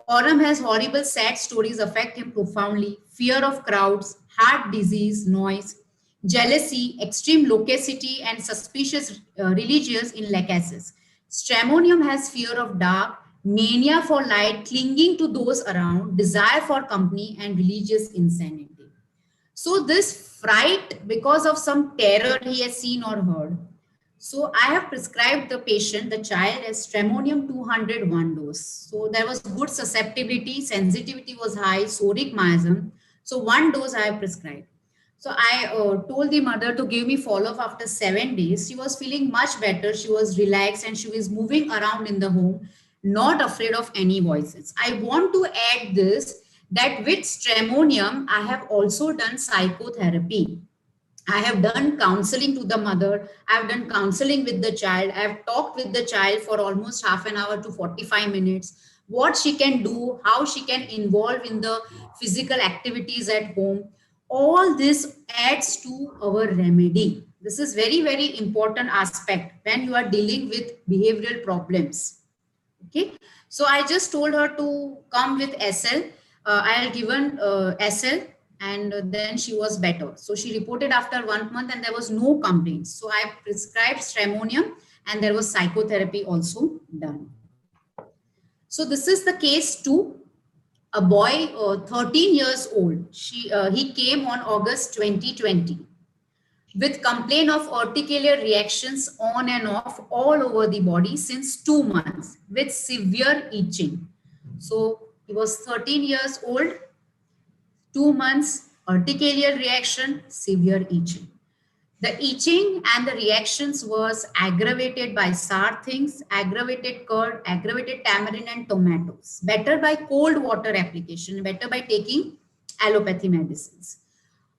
Aurum has horrible sad stories affect him profoundly, fear of crowds, heart disease, noise, jealousy, extreme loquacity and suspicious religious in Lachesis. Stramonium has fear of dark, mania for light, clinging to those around, desire for company, and religious insanity. So this fright because of some terror he has seen or heard. So I have prescribed the patient, the child, as Stramonium 201 dose. So there was good susceptibility, sensitivity was high, sodic miasm. So one dose I have prescribed. So I told the mother to give me follow-up after 7 days. She was feeling much better. She was relaxed and she was moving around in the home, not afraid of any voices. I want to add this, that with Stramonium, I have also done psychotherapy. I have done counseling to the mother. I have done counseling with the child. I have talked with the child for almost half an hour to 45 minutes. What she can do, how she can involve in the physical activities at home. All this adds to our remedy. This is very, very important aspect when you are dealing with behavioral problems. Okay. So I just told her to come with SL. I had given SL and then she was better. So she reported after 1 month and there was no complaints. So I prescribed Stramonium and there was psychotherapy also done. So this is the case 2. A boy 13 years old. He came on August 2020 with complaint of urticaria reactions on and off all over the body since 2 months with severe itching. So he was 13 years old, 2 months, urticaria reaction, severe itching. The itching and the reactions was aggravated by sour things, aggravated curd, aggravated tamarind and tomatoes. Better by cold water application, better by taking allopathy medicines.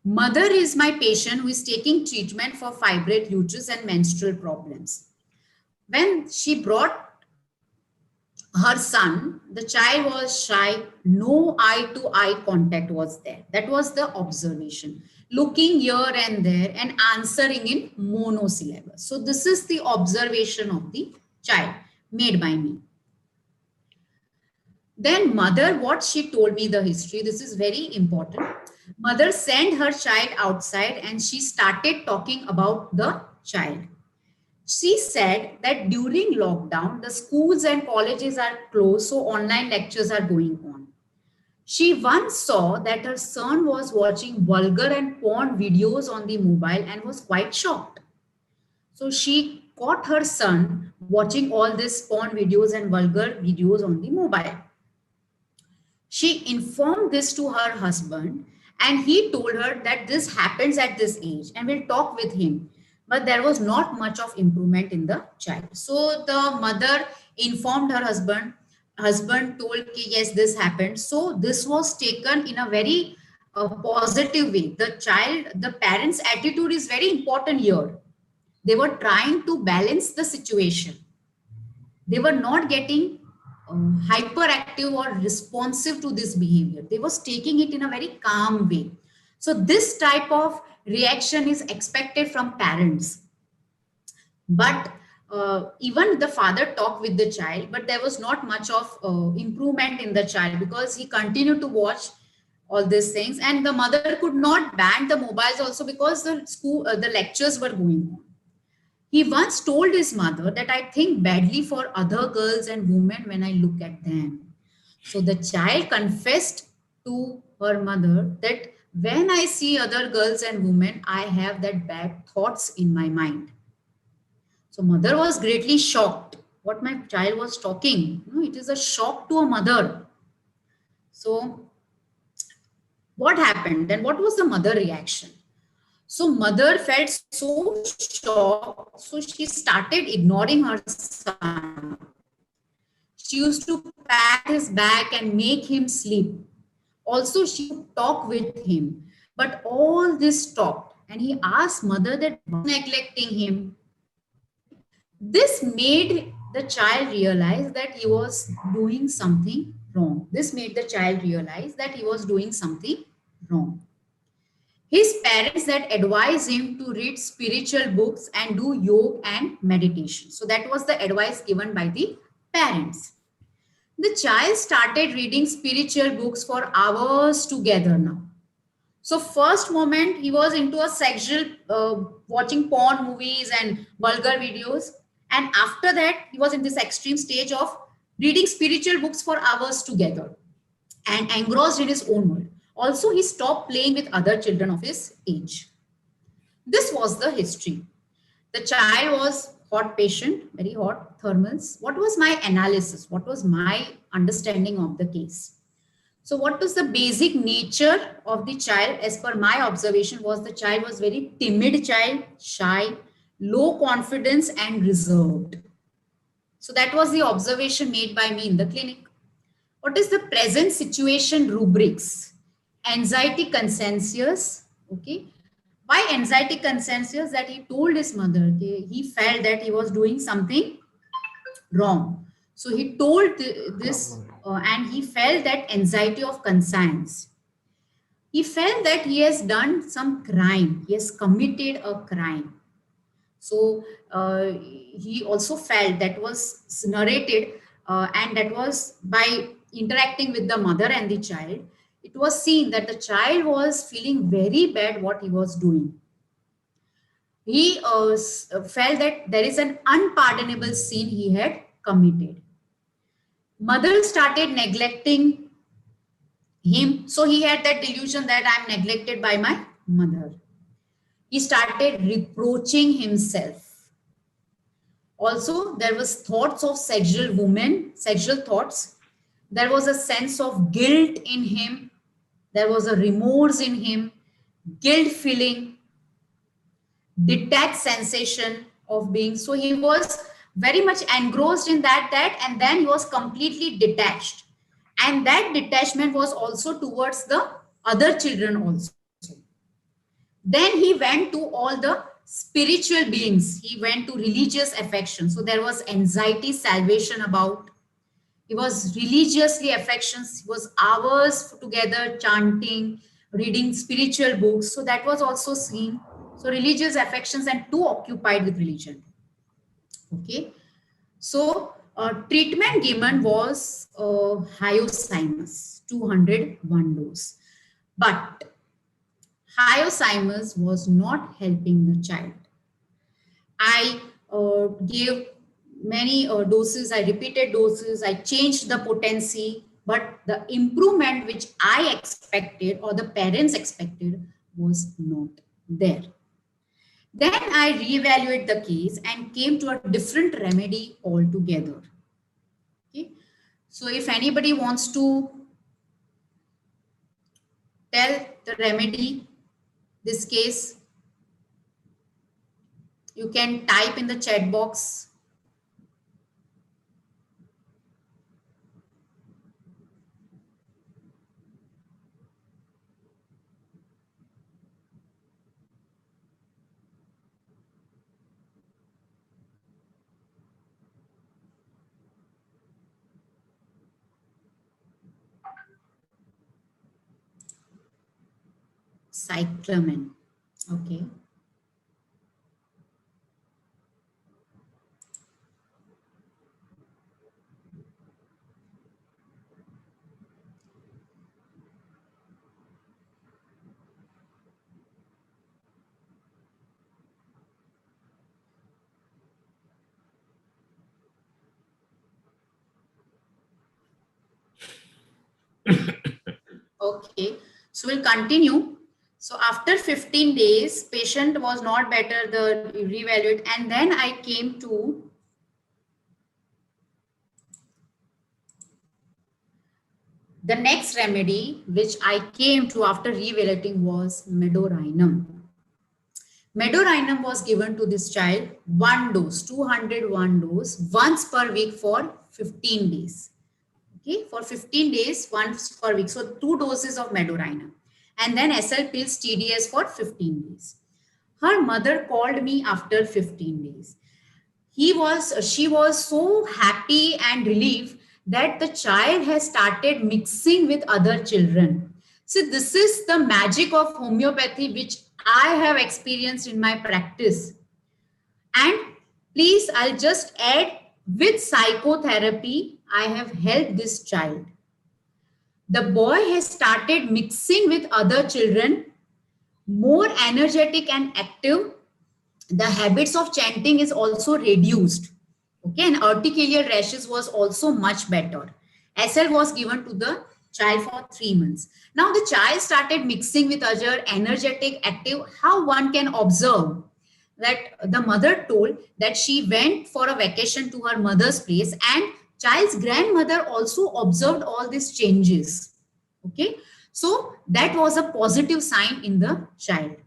Mother is my patient who is taking treatment for fibroid uterus and menstrual problems. When she brought her son, the child was shy, no eye-to-eye contact was there. That was the observation. Looking here and there and answering in monosyllable. So this is the observation of the child made by me. Then mother, what she told me the history, this is very important. Mother sent her child outside and she started talking about the child. She said that during lockdown, the schools and colleges are closed, so online lectures are going on. She once saw that her son was watching vulgar and porn videos on the mobile and was quite shocked. So she caught her son watching all these porn videos and vulgar videos on the mobile. She informed this to her husband and he told her that this happens at this age and will talk with him. But there was not much of improvement in the child. So the mother informed her husband. Husband told, yes, this happened. So this was taken in a very positive way. The parents' attitude is very important here. They were trying to balance the situation. They were not getting hyperactive or responsive to this behavior. They was taking it in a very calm way. So this type of reaction is expected from parents. But even the father talked with the child, but there was not much of improvement in the child because he continued to watch all these things, and the mother could not ban the mobiles also because the lectures were going on. He once told his mother that I think badly for other girls and women when I look at them. So the child confessed to her mother that when I see other girls and women, I have that bad thoughts in my mind. So mother was greatly shocked what my child was talking. It is a shock to a mother. So what happened? Then what was the mother reaction? So mother felt so shocked. So she started ignoring her son. She used to pat his back and make him sleep. Also, she would talk with him. But all this stopped. And he asked mother that was neglecting him. This made the child realize that he was doing something wrong. This made the child realize that he was doing something wrong. His parents that advised him to read spiritual books and do yoga and meditation. So that was the advice given by the parents. The child started reading spiritual books for hours together now. So first moment he was into a sexual, watching porn movies and vulgar videos. And after that, he was in this extreme stage of reading spiritual books for hours together and engrossed in his own world. Also, he stopped playing with other children of his age. This was the history. The child was hot patient, very hot, thermals. What was my analysis? What was my understanding of the case? So what was the basic nature of the child? As per my observation was the child was very timid child, shy, low confidence and reserved. So that was the observation made by me in the clinic. What is the present situation rubrics? Anxiety consensus, okay. Why anxiety consensus? That he told his mother, okay, he felt that he was doing something wrong. So he told this and he felt that anxiety of conscience. He felt that he has done some crime. He has committed a crime. So he also felt that was narrated and that was by interacting with the mother and the child. It was seen that the child was feeling very bad what he was doing. He felt that there is an unpardonable sin he had committed. Mother started neglecting him. So he had that delusion that I'm neglected by my mother. He started reproaching himself. Also, there was thoughts of sexual thoughts. There was a sense of guilt in him. There was a remorse in him, guilt feeling, detached sensation of being. So he was very much engrossed in that, and then he was completely detached. And that detachment was also towards the other children also. Then he went to all the spiritual beings. He went to religious affection. So there was anxiety, salvation about. He was religiously affections. He was hours together chanting, reading spiritual books. So that was also seen. So religious affections and too occupied with religion. Okay. So treatment given was hyoscyamus, 201 dose. But hyoscyamus was not helping the child. I gave many doses, I repeated doses, I changed the potency, but the improvement which I expected or the parents expected was not there. Then I reevaluated the case and came to a different remedy altogether. Okay. So if anybody wants to tell the remedy, this case, you can type in the chat box. Cyclamen. Okay. Okay, so we'll continue. So after 15 days, patient was not better, the reevaluate, and then I came to the next remedy, which I came to after reevaluating was medorinum. Medorinum was given to this child, 1 dose, 201 dose, once per week for 15 days. Okay, for 15 days, once per week. So 2 doses of medorinum. And then SL pills TDS for 15 days. Her mother called me after 15 days. She was so happy and relieved that the child has started mixing with other children. So this is the magic of homeopathy, which I have experienced in my practice. And please, I'll just add, with psychotherapy, I have helped this child. The boy has started mixing with other children, more energetic and active. The habits of chanting is also reduced. Okay, and urticarial rashes was also much better. SL was given to the child for 3 months. Now the child started mixing with other energetic, active. How one can observe that the mother told that she went for a vacation to her mother's place, and child's grandmother also observed all these changes. Okay, so that was a positive sign in the child.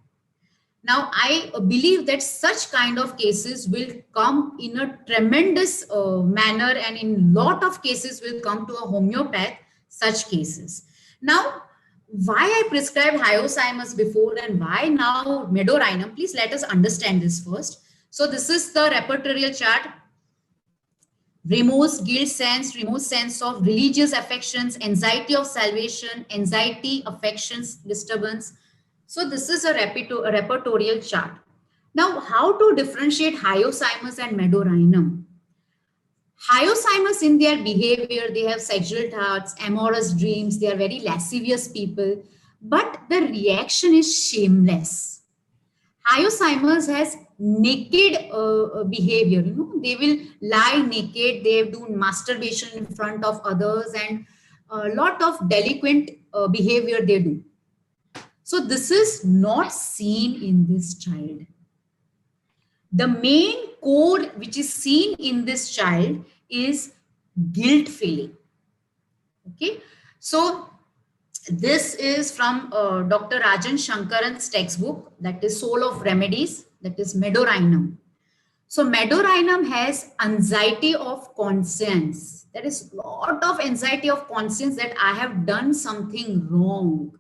Now, I believe that such kind of cases will come in a tremendous manner, and in lot of cases will come to a homeopath, such cases. Now, why I prescribed hyoscyamus before and why now meadorhinum, please let us understand this first. So this is the repertorial chart. Remorse, guilt sense of religious affections, anxiety of salvation, anxiety, affections, disturbance. So this is a repertorial chart. Now, how to differentiate hyoscyamus and meadorhinum? Hyoscyamus in their behavior, they have sexual thoughts, amorous dreams, they are very lascivious people, but the reaction is shameless. Hyoscyamus has naked behavior, they will lie naked, they do masturbation in front of others, and a lot of delinquent behavior they do. So this is not seen in this child. The main core which is seen in this child is guilt feeling. Okay, so this is from Dr. Rajan Shankaran's textbook, that is Soul of Remedies, that is meadorhinum. So meadorhinum has anxiety of conscience. There is a lot of anxiety of conscience that I have done something wrong.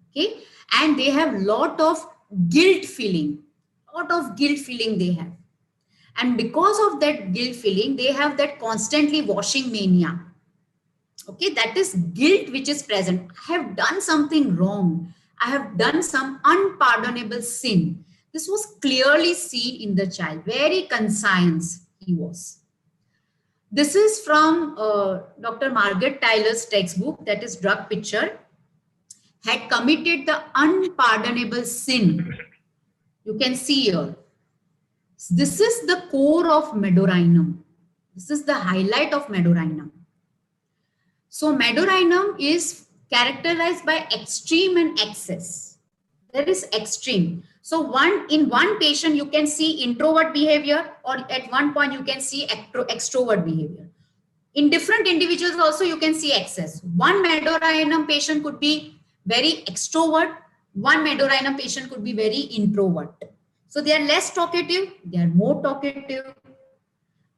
Okay, and they have lot of guilt feeling. They have, and because of that guilt feeling, they have that constantly washing mania. Okay, that is guilt which is present. I have done something wrong. I have done some unpardonable sin. This was clearly seen in the child. Very conscious he was. This is from Dr. Margaret Tyler's textbook, that is Drug Picture. Had committed the unpardonable sin. You can see here. This is the core of meadorhinum. This is the highlight of meadorhinum. So meadorhinum is characterized by extreme and excess. There is extreme. So in one patient, you can see introvert behavior, or at one point you can see extrovert behavior. In different individuals also you can see excess. One meadorhinum patient could be very extrovert. One meadorhinum patient could be very introvert. So they are less talkative, they are more talkative.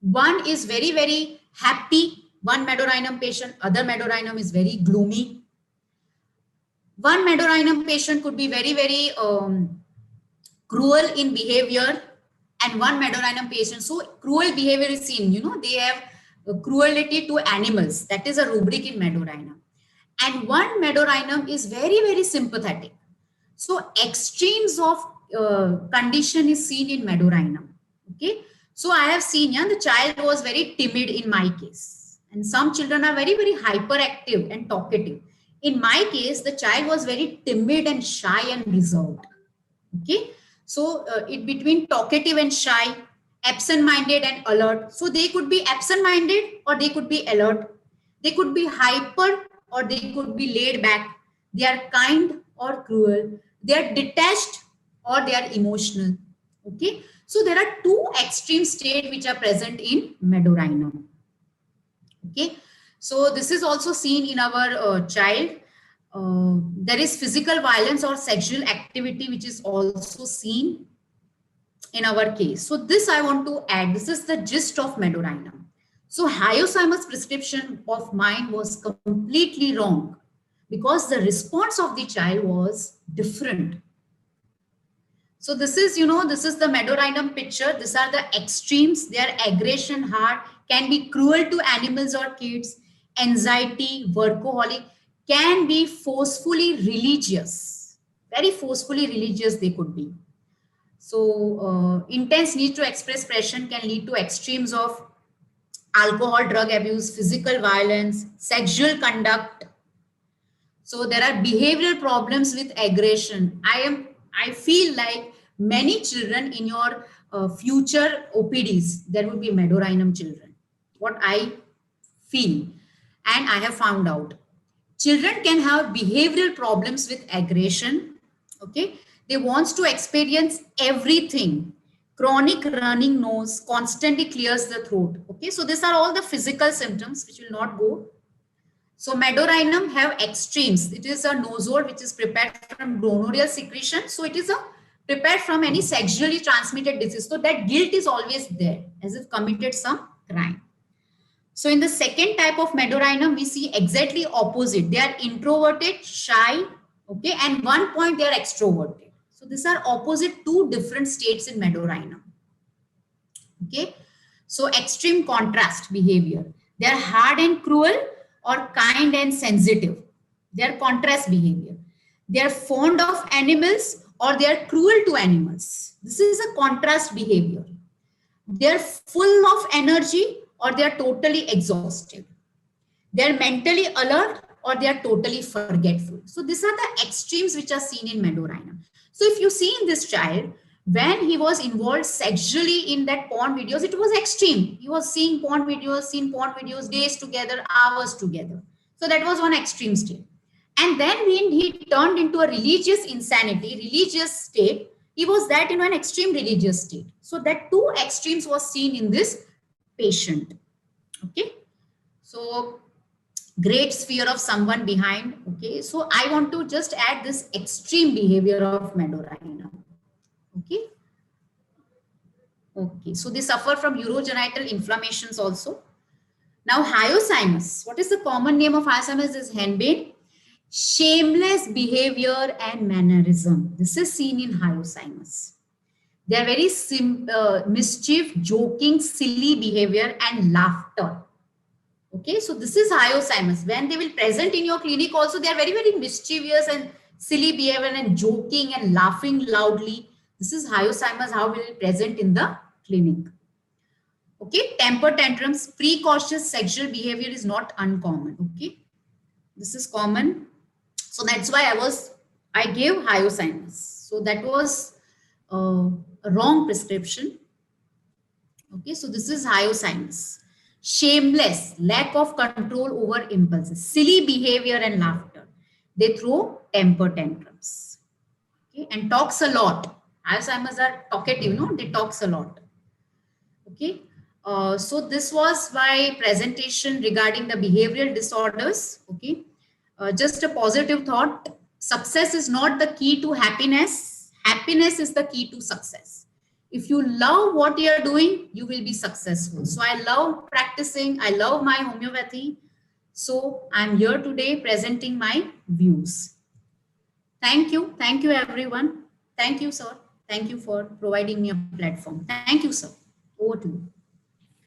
One is very, very happy. One meadorhinum patient, other meadorhinum is very gloomy. One meadorhinum patient could be very, very cruel in behavior, and one meadorhinum patient, so cruel behavior is seen, they have cruelty to animals. That is a rubric in meadorhinum. And one meadorhinum is very, very sympathetic. So extremes of condition is seen in meadorhinum. Okay, so I have seen, the child was very timid in my case, and some children are very, very hyperactive and talkative. In my case, the child was very timid and shy and reserved. Okay, so it between talkative and shy, absent-minded and alert. So they could be absent-minded or they could be alert. They could be hyper or they could be laid back. They are kind or cruel. They are detached or they are emotional. Okay, so there are two extreme states which are present in meadorhinum. Okay, so this is also seen in our child. There is physical violence or sexual activity which is also seen in our case. So this I want to add. This is the gist of meadorhinum. So hyoscyamus prescription of mine was completely wrong because the response of the child was different. So this is, this is the meadorhinum picture. These are the extremes. Their aggression, heart, can be cruel to animals or kids, anxiety, workaholic, can be forcefully religious. Very forcefully religious they could be. So intense need to express passion can lead to extremes of alcohol, drug abuse, physical violence, sexual conduct. So there are behavioral problems with aggression. I feel like many children in your future OPDs, there would be Meadorhinum children. What I feel and I have found out. Children can have behavioral problems with aggression. Okay. They wants to experience everything. Chronic running nose, constantly clears the throat. Okay. So these are all the physical symptoms which will not go. So Meadorhinum have extremes. It is a nosode which is prepared from glomerular secretion. So it is prepared from any sexually transmitted disease. So that guilt is always there as if committed some crime. So in the second type of Meadorhinum, we see exactly opposite. They are introverted, shy, okay, and one point they are extroverted. So these are opposite two different states in Meadorhinum. Okay, so extreme contrast behavior. They are hard and cruel or kind and sensitive. They are contrast behavior. They are fond of animals or they are cruel to animals. This is a contrast behavior. They are full of energy or they are totally exhausted. They are mentally alert or they are totally forgetful. So these are the extremes which are seen in Meadorhinum. So if you see in this child, when he was involved sexually in that porn videos, it was extreme. He was seeing porn videos days together, hours together. So that was one extreme state. And then when he turned into a religious insanity, religious state, he was that in an extreme religious state. So that two extremes was seen in this patient. Okay. So great fear of someone behind. Okay. So I want to just add this extreme behavior of Meadorhinum. Okay. Okay. So they suffer from urogenital inflammations also. Now hyoscyamus. What is the common name of hyoscyamus? Is henbane. Shameless behavior and mannerism. This is seen in hyoscyamus. They are very mischief, joking, silly behavior and laughter. Okay, so this is hyoscyamus. When they will present in your clinic also, they are very, very mischievous and silly behavior and joking and laughing loudly. This is hyoscyamus, how will it present in the clinic. Okay, temper tantrums, precocious sexual behavior is not uncommon. Okay, this is common. So that's why I gave hyoscyamus. So that was a wrong prescription. Okay, so this is hyoscyamus. Shameless, lack of control over impulses, silly behavior and laughter. They throw temper tantrums. Okay, and talks a lot. Hyoscyamus are talkative, no? They talks a lot. Okay, so this was my presentation regarding the behavioral disorders. Okay, just a positive thought. Success is not the key to happiness. Happiness is the key to success. If you love what you are doing, you will be successful. So I love practicing. I love my homeopathy. So I'm here today presenting my views. Thank you. Thank you, everyone. Thank you, sir. Thank you for providing me a platform. Thank you, sir. Over to you.